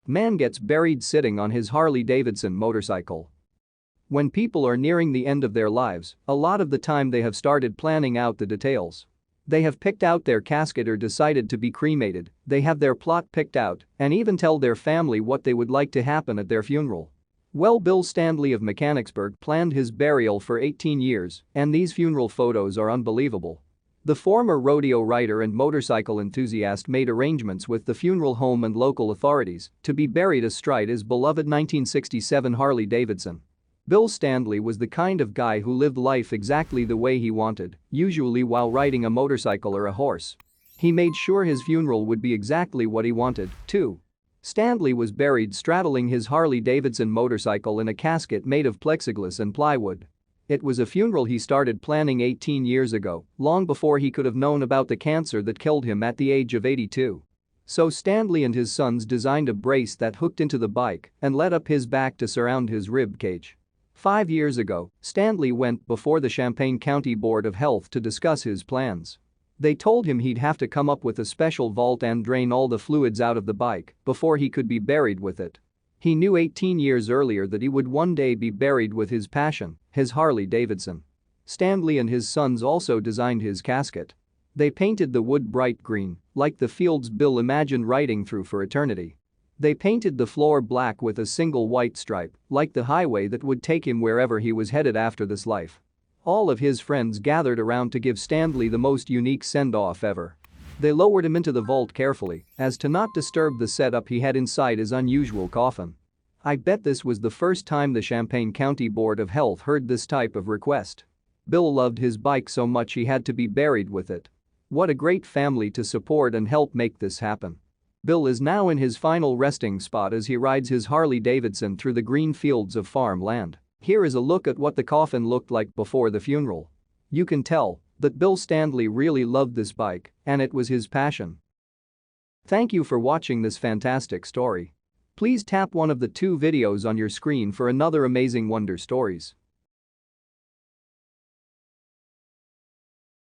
Man gets buried sitting on his Harley Davidson motorcycle. When people are nearing the end of their lives, a lot of the time they have started planning out the details. They have picked out their casket or decided to be cremated, they have their plot picked out, and even tell their family what they would like to happen at their funeral. Well, Bill Stanley of Mechanicsburg planned his burial for 18 years, and these funeral photos are unbelievable. The former rodeo rider and motorcycle enthusiast made arrangements with the funeral home and local authorities to be buried astride his beloved 1967 Harley Davidson. Bill Stanley was the kind of guy who lived life exactly the way he wanted, usually while riding a motorcycle or a horse. He made sure his funeral would be exactly what he wanted, too. Stanley was buried straddling his Harley Davidson motorcycle in a casket made of plexiglass and plywood. It was a funeral he started planning 18 years ago, long before he could have known about the cancer that killed him at the age of 82. So Stanley and his sons designed a brace that hooked into the bike and led up his back to surround his rib cage. 5 years ago, Stanley went before the Champaign County Board of Health to discuss his plans. They told him he'd have to come up with a special vault and drain all the fluids out of the bike before he could be buried with it. He knew 18 years earlier that he would one day be buried with his passion, his Harley Davidson. Stanley and his sons also designed his casket. They painted the wood bright green, like the fields Bill imagined riding through for eternity. They painted the floor black with a single white stripe, like the highway that would take him wherever he was headed after this life. All of his friends gathered around to give Stanley the most unique send-off ever. They lowered him into the vault carefully, as to not disturb the setup he had inside his unusual coffin. I bet this was the first time the Champaign County Board of Health heard this type of request. Bill loved his bike so much he had to be buried with it. What a great family to support and help make this happen. Bill is now in his final resting spot as he rides his Harley Davidson through the green fields of farmland. Here is a look at what the coffin looked like before the funeral. You can tell that Bill Stanley really loved this bike, and it was his passion. Thank you for watching this fantastic story. Please tap one of the 2 videos on your screen for another amazing Wonder Stories.